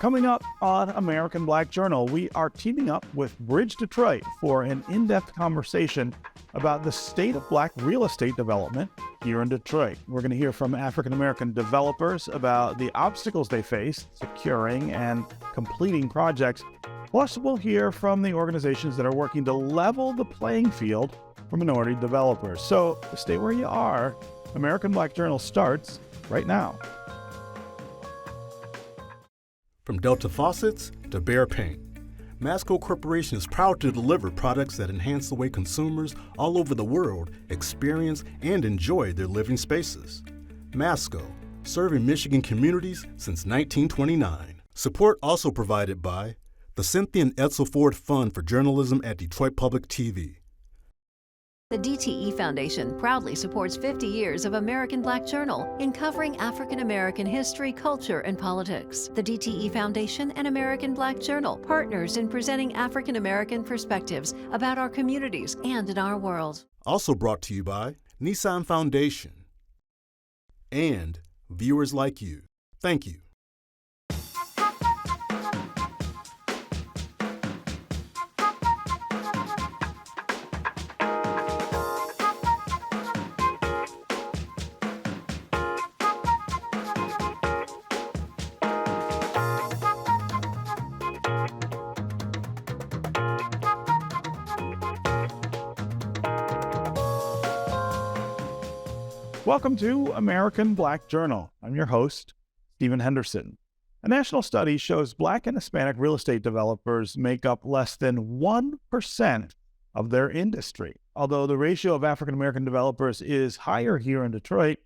Coming up on American Black Journal, we are teaming up with BridgeDetroit for an in-depth conversation about the state of Black real estate development here in Detroit. We're going to hear from African-American developers about the obstacles they face securing and completing projects. Plus, we'll hear from the organizations that are working to level the playing field for minority developers. So stay where you are. American Black Journal starts right now. From Delta faucets to Behr paint, Masco Corporation is proud to deliver products that enhance the way consumers all over the world experience and enjoy their living spaces. Masco, serving Michigan communities since 1929. Support also provided by the Cynthia and Edsel Ford Fund for Journalism at Detroit Public TV. The DTE Foundation proudly supports 50 years of American Black Journal in covering African American history, culture, and politics. The DTE Foundation and American Black Journal partners in presenting African American perspectives about our communities and in our world. Also brought to you by Nissan Foundation and viewers like you. Thank you. Welcome to American Black Journal. I'm your host, Stephen Henderson. A national study shows Black and Hispanic real estate developers make up less than 1% of their industry. Although the ratio of African American developers is higher here in Detroit,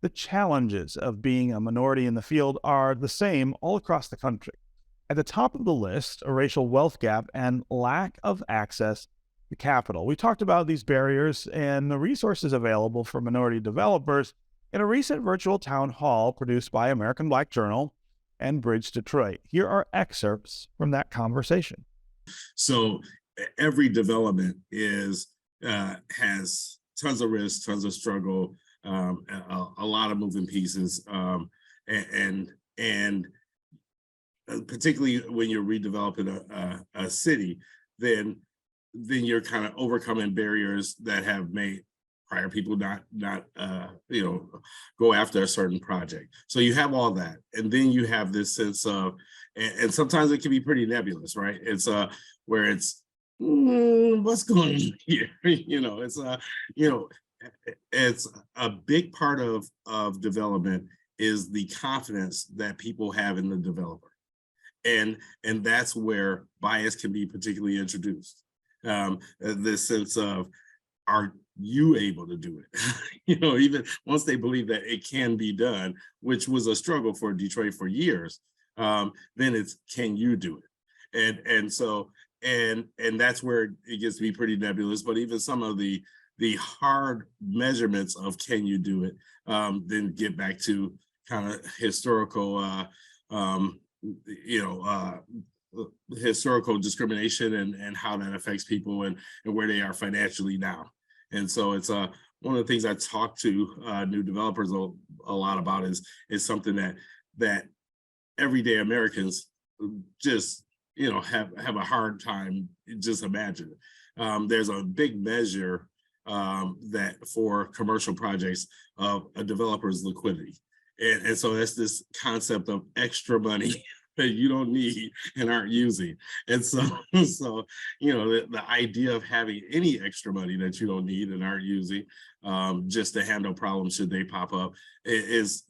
the challenges of being a minority in the field are the same all across the country. At the top of the list, a racial wealth gap and lack of access to capital. We talked about these barriers and the resources available for minority developers in a recent virtual town hall produced by American Black Journal and BridgeDetroit. Here are excerpts from that conversation. So every development has tons of risk, tons of struggle, a lot of moving pieces, and particularly when you're redeveloping a city, then you're kind of overcoming barriers that have made prior people not go after a certain project. So you have all that, and then you have this sense of, and sometimes it can be pretty nebulous, right? It's where it's what's going on here, it's a big part of development is the confidence that people have in the developer, and that's where bias can be particularly introduced. This sense of, are you able to do it? Even once they believe that it can be done, which was a struggle for Detroit for years, then it's, can you do it? And that's where it gets to be pretty nebulous. But even some of the hard measurements of can you do it, then get back to kind of historical historical discrimination and how that affects people and where they are financially now. And so it's one of the things I talk to new developers a lot about is something that everyday Americans just have a hard time just imagining. There's a big measure that for commercial projects of a developer's liquidity. And so that's this concept of extra money that you don't need and aren't using. And so the idea of having any extra money that you don't need and aren't using just to handle problems should they pop up is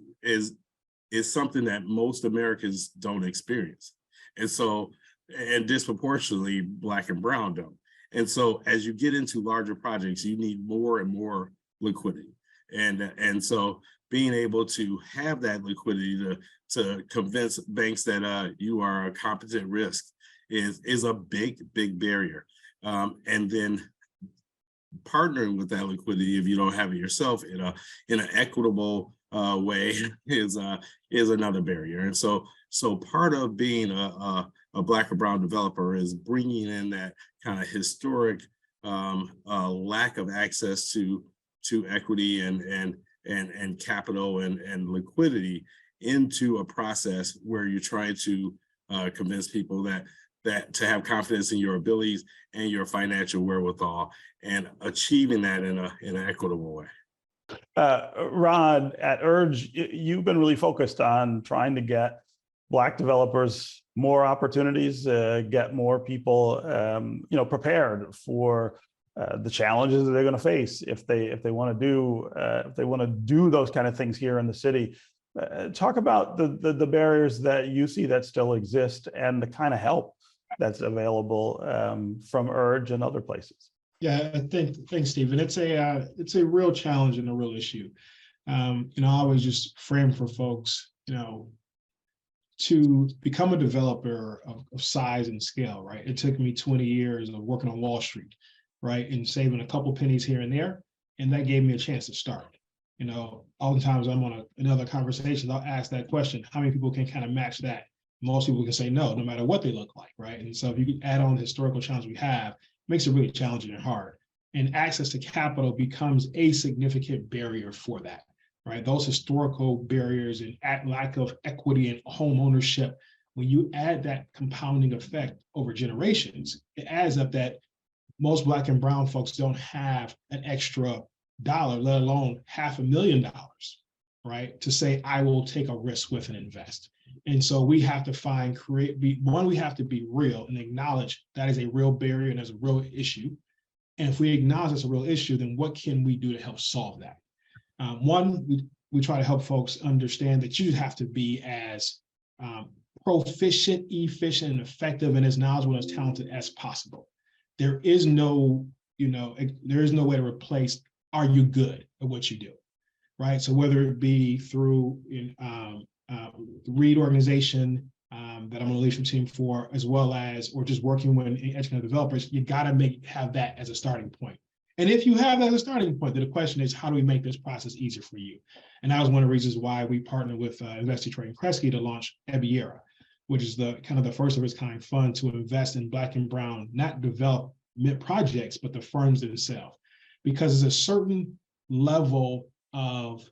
something that most Americans don't experience. And disproportionately Black and Brown don't. And so as you get into larger projects, you need more and more liquidity. And so being able to have that liquidity to convince banks that you are a competent risk is a big barrier. And then partnering with that liquidity, if you don't have it yourself in an equitable way, is another barrier. And so part of being a Black or Brown developer is bringing in that kind of historic lack of access to equity and capital and liquidity into a process where you're trying to convince people that to have confidence in your abilities and your financial wherewithal, and achieving that in an equitable way. Rod, at Urge, you've been really focused on trying to get Black developers more opportunities, get more people, prepared for the challenges that they're going to face if they want to do those kind of things here in the city. Talk about the barriers that you see that still exist and the kind of help that's available from Urge and other places. Yeah, thanks, Stephen. It's a real challenge and a real issue. I always just frame for folks, to become a developer of size and scale, right? It took me 20 years of working on Wall Street, right, and saving a couple pennies here and there, and that gave me a chance to start. Oftentimes I'm on another conversation, I'll ask that question: how many people can kind of match that? Most people can say no matter what they look like, right? And so if you can add on the historical challenge we have, makes it really challenging and hard. And access to capital becomes a significant barrier for that, right? Those historical barriers and lack of equity in home ownership, when you add that compounding effect over generations, it adds up that most Black and brown folks don't have an extra dollar, let alone $500,000, right, to say, I will take a risk with and invest. And so we have to we have to be real and acknowledge that is a real barrier and there's a real issue. And if we acknowledge it's a real issue, then what can we do to help solve that? One, we try to help folks understand that you have to be as proficient, efficient, and effective, and as knowledgeable and as talented as possible. There is no way to replace, are you good at what you do, right? So whether it be through the READ organization that I'm on the leadership team for, as well as, or just working with educational developers, you got to have that as a starting point. And if you have that as a starting point, then the question is, how do we make this process easier for you? And that was one of the reasons why we partnered with BridgeDetroit and Kresge to launch Ebiera, which is the first of its kind fund to invest in Black and brown, not development projects, but the firms themselves. Because there's a certain level of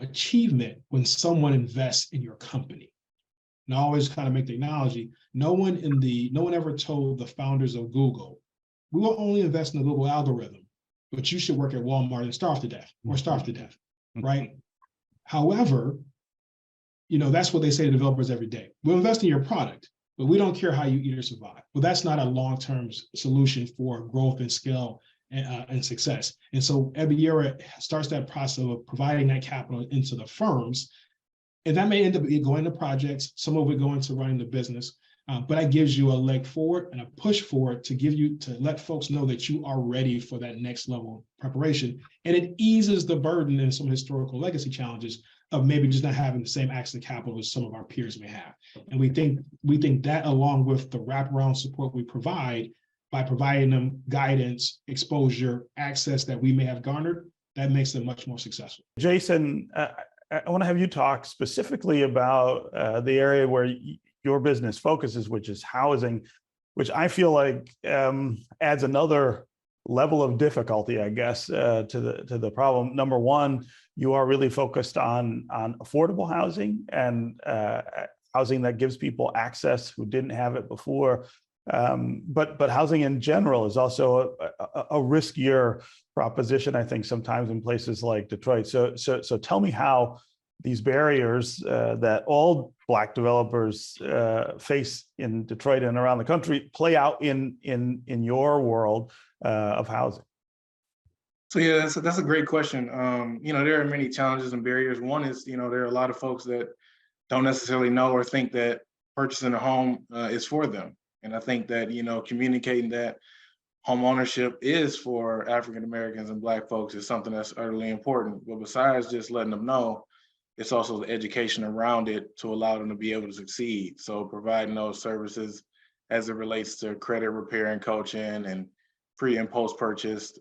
achievement when someone invests in your company. And I always kind of make the analogy, no one ever told the founders of Google, we will only invest in the Google algorithm, but you should work at Walmart and starve to death, right? However, that's what they say to developers every day. We'll invest in your product, but we don't care how you eat or survive. Well, that's not a long-term solution for growth and scale and success. And so Ebiera starts that process of providing that capital into the firms. And that may end up going to projects, some of it going to running the business, but that gives you a leg forward and a push forward to let folks know that you are ready for that next level of preparation. And it eases the burden and some historical legacy challenges of maybe just not having the same access to capital as some of our peers may have. And we think that, along with the wraparound support we provide by providing them guidance, exposure, access that we may have garnered, that makes them much more successful. Jason, I want to have you talk specifically about the area where your business focuses, which is housing, which I feel like adds another level of difficulty, I guess, to the problem. Number one, you are really focused on affordable housing and housing that gives people access who didn't have it before. But housing in general is also a riskier proposition, I think, sometimes in places like Detroit. So tell me how these barriers that all Black developers face in Detroit and around the country play out in your world of housing. So yeah, that's a great question. There are many challenges and barriers. One is, there are a lot of folks that don't necessarily know or think that purchasing a home is for them. And I think that, communicating that home ownership is for African Americans and Black folks is something that's utterly important. But besides just letting them know, it's also the education around it to allow them to be able to succeed. So providing those services as it relates to credit repair and coaching and pre and post purchase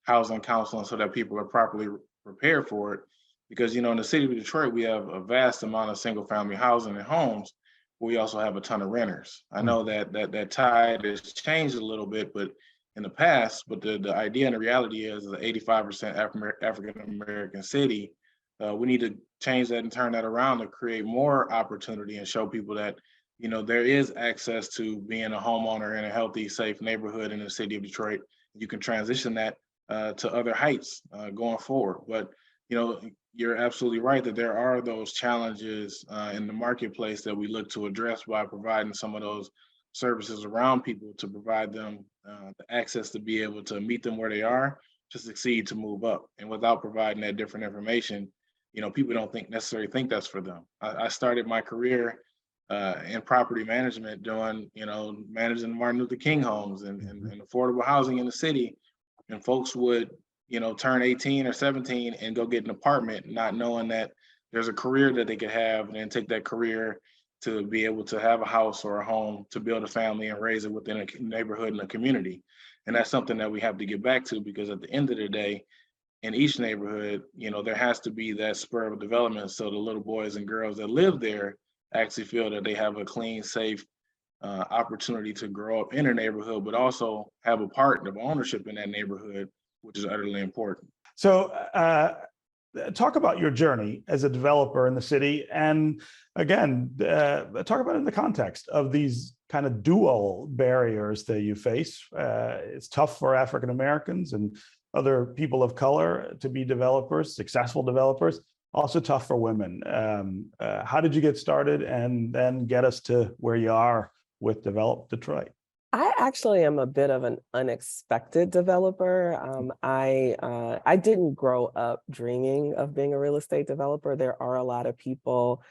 housing counseling so that people are properly prepared for it. Because, in the city of Detroit, we have a vast amount of single family housing and homes. We also have a ton of renters. I know that tide has changed a little bit, but in the past, but the idea and the reality is an 85% African American city, we need to change that and turn that around to create more opportunity and show people that, there is access to being a homeowner in a healthy, safe neighborhood in the city of Detroit. You can transition that to other heights going forward. But, you're absolutely right that there are those challenges in the marketplace that we look to address by providing some of those services around people to provide them the access to be able to meet them where they are, to succeed, to move up. And without providing that different information, people don't necessarily think that's for them. I started my career in property management doing, managing Martin Luther King homes and affordable housing in the city. And folks would, turn 18 or 17 and go get an apartment, not knowing that there's a career that they could have, and then take that career to be able to have a house or a home, to build a family and raise it within a neighborhood and a community. And that's something that we have to get back to, because at the end of the day, in each neighborhood, there has to be that spur of development, so the little boys and girls that live there actually feel that they have a clean, safe opportunity to grow up in their neighborhood, but also have a part of ownership in that neighborhood, which is utterly important. So talk about your journey as a developer in the city. And again, talk about it in the context of these kind of dual barriers that you face. It's tough for African Americans and other people of color to be developers, successful developers, also tough for women. How did you get started and then get us to where you are with Develop Detroit? I actually am a bit of an unexpected developer. I didn't grow up dreaming of being a real estate developer. There are a lot of people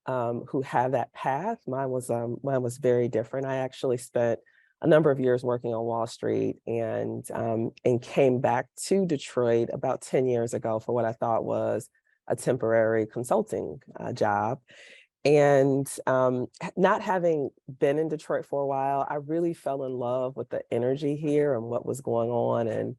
who have that path. Mine was very different. I actually spent a number of years working on Wall Street and came back to Detroit about 10 years ago for what I thought was a temporary consulting job. And not having been in Detroit for a while, I really fell in love with the energy here and what was going on.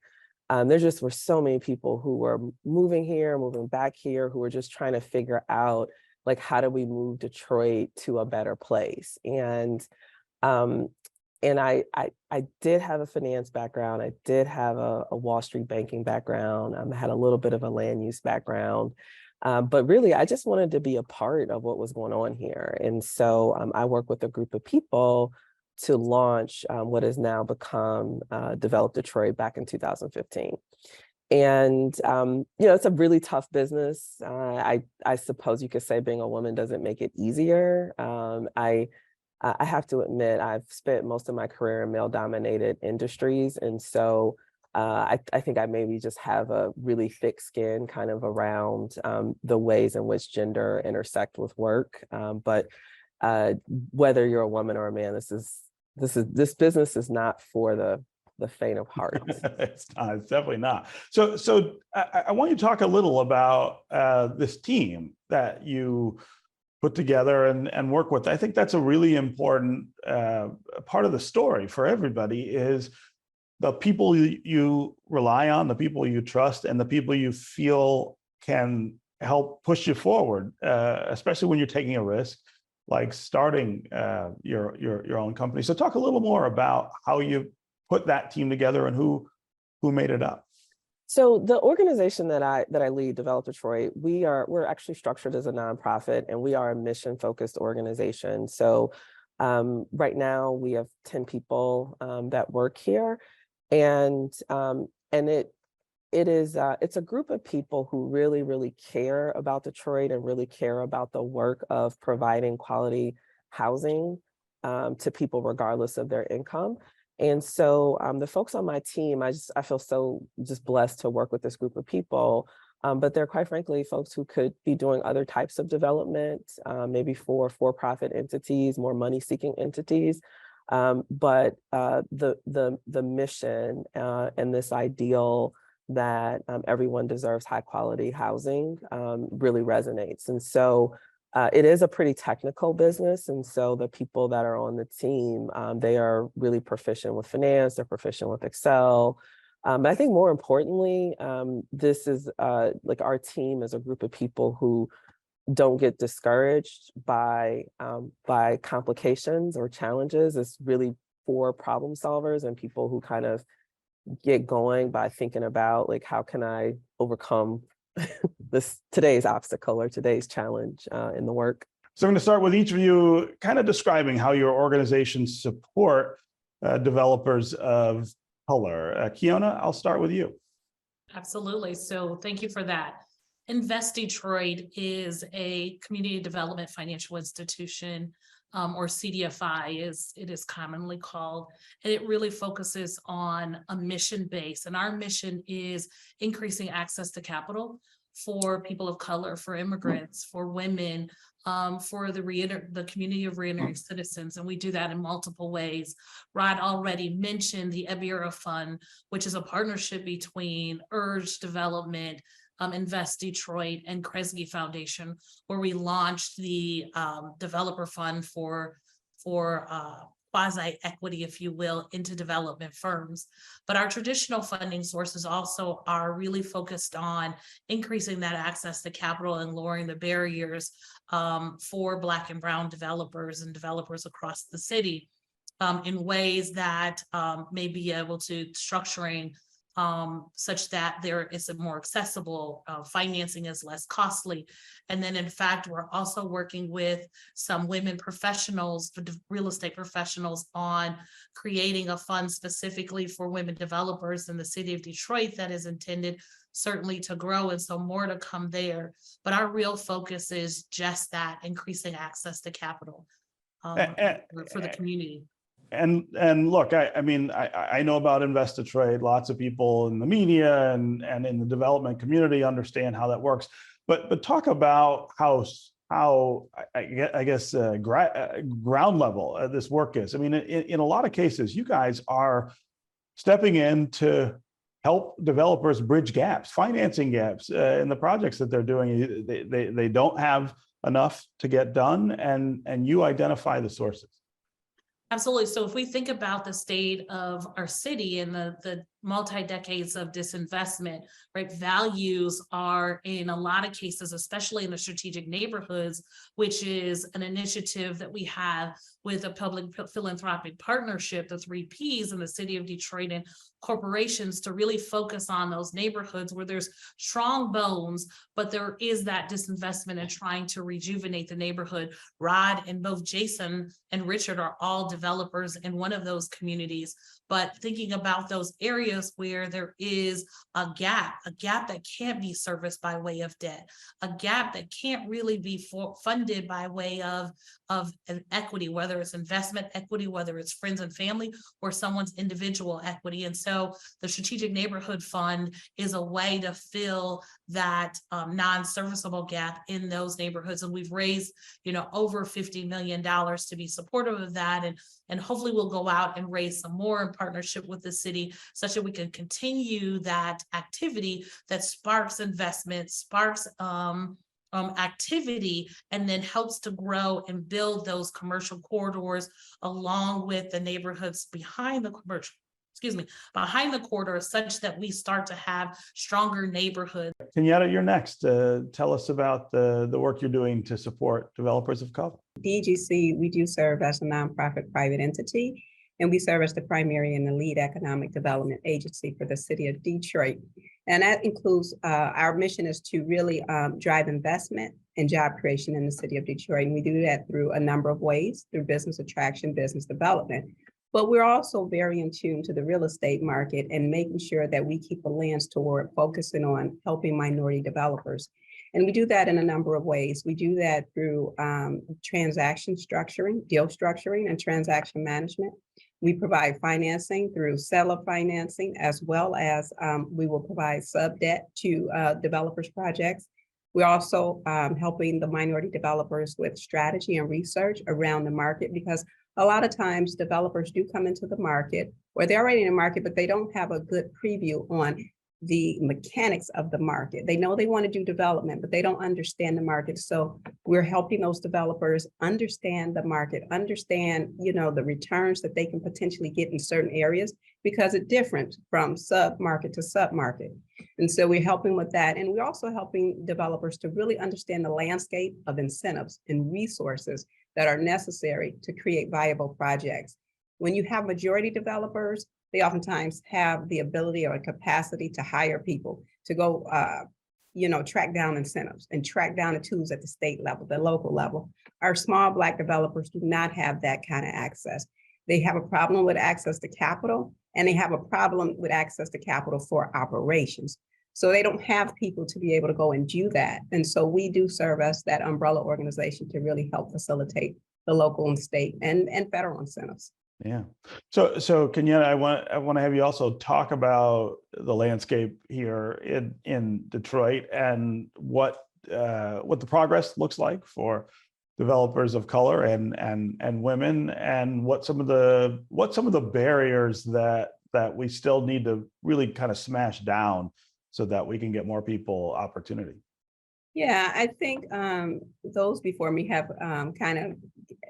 And there just were so many people who were moving here, moving back here, who were just trying to figure out, like, how do we move Detroit to a better place? And I did have a finance background. I did have a Wall Street banking background. I had a little bit of a land use background. But really, I just wanted to be a part of what was going on here. And so I worked with a group of people to launch what has now become Develop Detroit back in 2015. And, it's a really tough business. I suppose you could say being a woman doesn't make it easier. I have to admit, I've spent most of my career in male-dominated industries. And so I think I maybe just have a really thick skin kind of around the ways in which gender intersect with work. But whether you're a woman or a man, this business is not for the faint of heart. It's not. It's definitely not. So I want you to talk a little about this team that you put together and work with. I think that's a really important part of the story for everybody, is the people you rely on, the people you trust, and the people you feel can help push you forward, especially when you're taking a risk, like starting your own company. So talk a little more about how you put that team together and who made it up. So the organization that I lead, Develop Detroit, we're actually structured as a nonprofit, and we are a mission-focused organization. So right now we have 10 people that work here. And it's a group of people who really, really care about Detroit and really care about the work of providing quality housing to people regardless of their income. And so the folks on my team, I feel so just blessed to work with this group of people. But they're, quite frankly, folks who could be doing other types of development, maybe for-profit entities, more money-seeking entities. But the mission and this ideal that everyone deserves high quality housing really resonates. And so it is a pretty technical business. And so the people that are on the team, they are really proficient with finance, they're proficient with Excel. But I think more importantly, this is like our team is a group of people who don't get discouraged by complications or challenges. It's really for problem solvers and people who kind of get going by thinking about, like, how can I overcome today's obstacle or today's challenge in the work. So I'm going to start with each of you kind of describing how your organizations support developers of color. Kiona, I'll start with you. Absolutely. So thank you for that. Invest Detroit is a community development financial institution, or CDFI as it is commonly called. And it really focuses on a mission base. And our mission is increasing access to capital for people of color, for immigrants, for women, for the community of reentering citizens. And we do that in multiple ways. Rod already mentioned the EBIRA Fund, which is a partnership between Urge Development, Invest Detroit, and Kresge Foundation, where we launched the developer fund for quasi-equity, if you will, into development firms. But our traditional funding sources also are really focused on increasing that access to capital and lowering the barriers for Black and Brown developers and developers across the city in ways that may be able to structuring such that there is a more accessible, financing is less costly. And then in fact, we're also working with some women professionals, real estate professionals, on creating a fund specifically for women developers in the city of Detroit that is intended certainly to grow, and so more to come there. But our real focus is just that, increasing access to capital for the community. And look, I mean, I know about Invest Detroit. Lots of people in the media and in the development community understand how that works. But talk about how I guess ground level this work is. I mean, in a lot of cases, you guys are stepping in to help developers bridge gaps, financing gaps in the projects that they're doing. They don't have enough to get done, and you identify the sources. Absolutely. So if we think about the state of our city and the multi-decades of disinvestment, right, values are in a lot of cases, especially in the strategic neighborhoods, which is an initiative that we have with a public philanthropic partnership, the 3 Ps in the city of Detroit, and corporations to really focus on those neighborhoods where there's strong bones, but there is that disinvestment in trying to rejuvenate the neighborhood. Rod and both Jason and Richard are all developers in one of those communities, but thinking about those areas where there is a gap that can't be serviced by way of debt, a gap that can't really be funded by way of an equity, whether it's investment equity, whether it's friends and family, or someone's individual equity. And so the Strategic Neighborhood Fund is a way to fill that non-serviceable gap in those neighborhoods. And we've raised, over $50 million to be supportive of that. And hopefully we'll go out and raise some more in partnership with the city, such that we can continue that activity that sparks investment, sparks activity, and then helps to grow and build those commercial corridors along with the neighborhoods behind the corridor, such that we start to have stronger neighborhoods. Kenyatta, you're next. Tell us about the work you're doing to support developers of color. DGC, we do serve as a nonprofit private entity, and we serve as the primary and the lead economic development agency for the city of Detroit. And that includes, our mission is to really drive investment and job creation in the city of Detroit. And we do that through a number of ways, through business attraction, business development. But we're also very in tune to the real estate market and making sure that we keep a lens toward focusing on helping minority developers. And we do that in a number of ways. We do that through transaction structuring, deal structuring, and transaction management. We provide financing through seller financing, as well as we will provide sub-debt to developers' projects. We're also helping the minority developers with strategy and research around the market, because a lot of times developers do come into the market, or they're already in the market, but they don't have a good preview on the mechanics of the market. They know they want to do development, but they don't understand the market. So we're helping those developers understand the market, understand, the returns that they can potentially get in certain areas, because it's different from sub-market to sub-market. And so we're helping with that. And we're also helping developers to really understand the landscape of incentives and resources that are necessary to create viable projects. When you have majority developers, they oftentimes have the ability or capacity to hire people to go track down incentives and track down the tools at the state level, the local level. Our small Black developers do not have that kind of access. They have a problem with access to capital, and they have a problem with access to capital for operations. So they don't have people to be able to go and do that. And so we do serve as that umbrella organization to really help facilitate the local and state and federal incentives. Yeah. So Kenyatta, I want to have you also talk about the landscape here in Detroit and what the progress looks like for developers of color and women, and what some of the barriers that we still need to really kind of smash down so that we can get more people opportunity. Yeah, I think those before me have kind of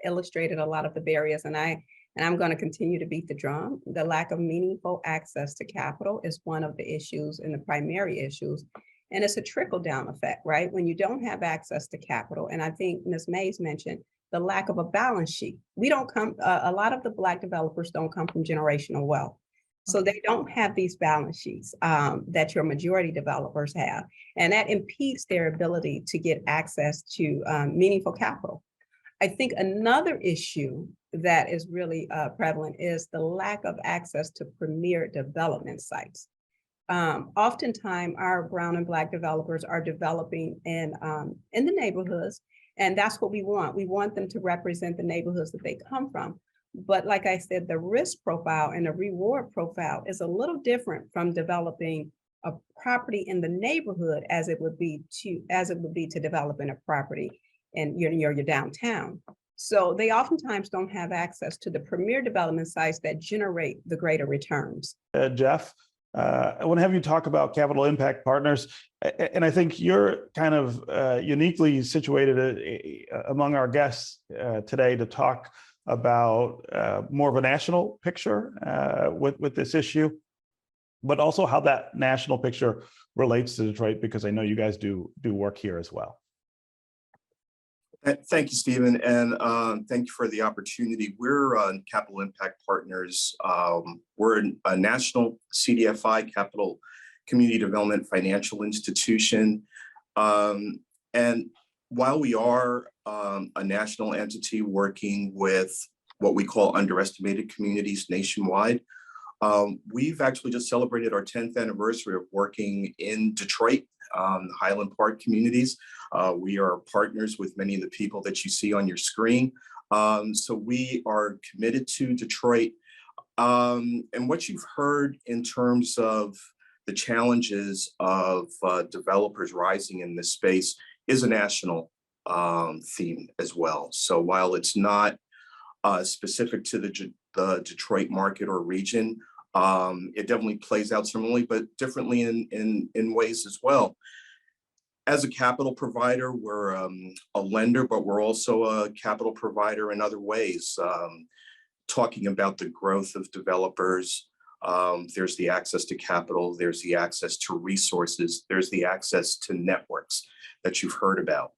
illustrated a lot of the barriers, and I'm going to continue to beat the drum. The lack of meaningful access to capital is one of the issues and the primary issues. And it's a trickle down effect, right? When you don't have access to capital, and I think Ms. Mays mentioned the lack of a balance sheet. We don't come, a lot of the Black developers don't come from generational wealth. So they don't have these balance sheets that your majority developers have. And that impedes their ability to get access to meaningful capital. I think another issue that is really prevalent is the lack of access to premier development sites. Oftentimes, our brown and Black developers are developing in the neighborhoods, and that's what we want. We want them to represent the neighborhoods that they come from. But like I said, the risk profile and the reward profile is a little different from developing a property in the neighborhood as it would be to developing a property in your downtown. So they oftentimes don't have access to the premier development sites that generate the greater returns. Jeff, I want to have you talk about capital impact partners. And I think you're kind of uniquely situated among our guests today to talk about more of a national picture with this issue, but also how that national picture relates to Detroit, because I know you guys do work here as well. Thank you, Stephen, and thank you for the opportunity. We're Capital Impact Partners. We're a national CDFI, Capital Community Development Financial Institution. And while we are a national entity working with what we call underestimated communities nationwide, we've actually just celebrated our 10th anniversary of working in Detroit, Highland Park communities. We are partners with many of the people that you see on your screen. So we are committed to Detroit. And what you've heard in terms of the challenges of developers rising in this space is a national theme as well. So while it's not specific to the Detroit market or region, it definitely plays out similarly, but differently in ways as well. As a capital provider, we're a lender, but we're also a capital provider in other ways. Talking about the growth of developers, there's the access to capital, there's the access to resources, there's the access to networks that you've heard about.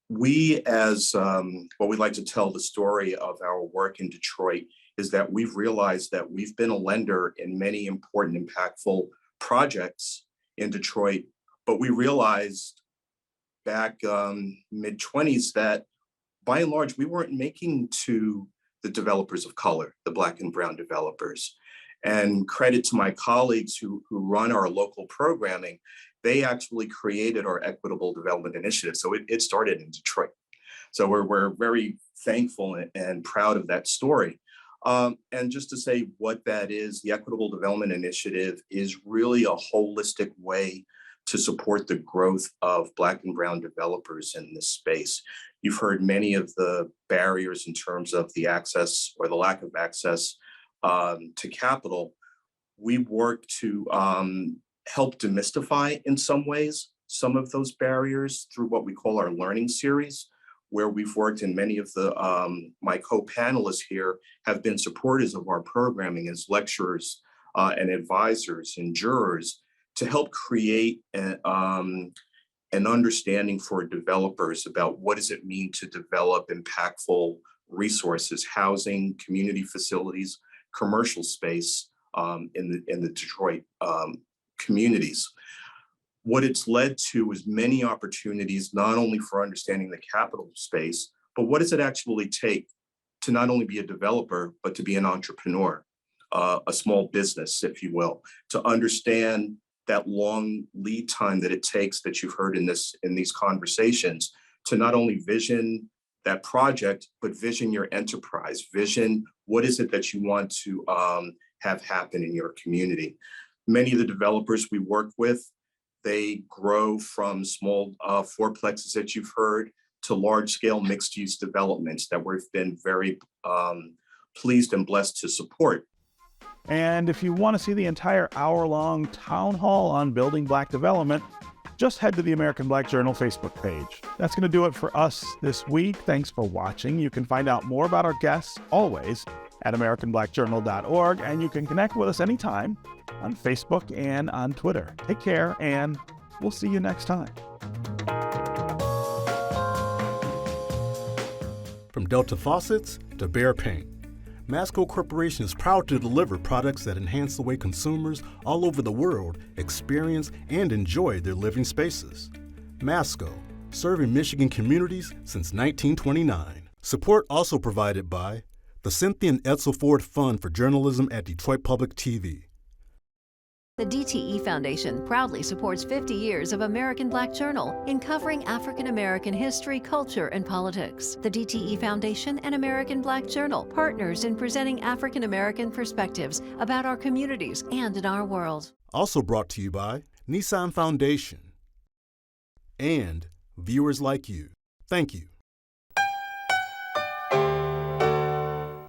We, as what we like to tell the story of our work in Detroit, is that we've realized that we've been a lender in many important, impactful projects in Detroit, but we realized back mid-20s that by and large, we weren't making to the developers of color, the Black and brown developers. And credit to my colleagues who run our local programming, they actually created our Equitable Development Initiative. So it started in Detroit. So we're very thankful and proud of that story. And just to say what that is, the Equitable Development Initiative is really a holistic way to support the growth of Black and brown developers in this space. You've heard many of the barriers in terms of the access or the lack of access to capital. We work to help demystify in some ways some of those barriers through what we call our learning series, where we've worked, and many of the my co-panelists here have been supporters of our programming as lecturers and advisors and jurors to help create an understanding for developers about what does it mean to develop impactful resources, housing, community facilities, commercial space in the Detroit communities. What it's led to is many opportunities, not only for understanding the capital space, but what does it actually take to not only be a developer, but to be an entrepreneur, a small business, if you will, to understand that long lead time that it takes that you've heard in these conversations to not only vision that project, but vision your enterprise, vision what is it that you want to have happen in your community. Many of the developers we work with, they grow from small fourplexes that you've heard to large scale mixed use developments that we've been very pleased and blessed to support. And if you want to see the entire hour-long town hall on building Black development, just head to the American Black Journal Facebook page. That's going to do it for us this week. Thanks for watching. You can find out more about our guests always at AmericanBlackJournal.org, and you can connect with us anytime on Facebook and on Twitter. Take care, and we'll see you next time. From Delta faucets to Behr paint, Masco Corporation is proud to deliver products that enhance the way consumers all over the world experience and enjoy their living spaces. Masco, serving Michigan communities since 1929. Support also provided by the Cynthia and Edsel Ford Fund for Journalism at Detroit Public TV. The DTE Foundation proudly supports 50 years of American Black Journal in covering African American history, culture, and politics. The DTE Foundation and American Black Journal, partners in presenting African American perspectives about our communities and in our world. Also brought to you by Nissan Foundation and viewers like you. Thank you.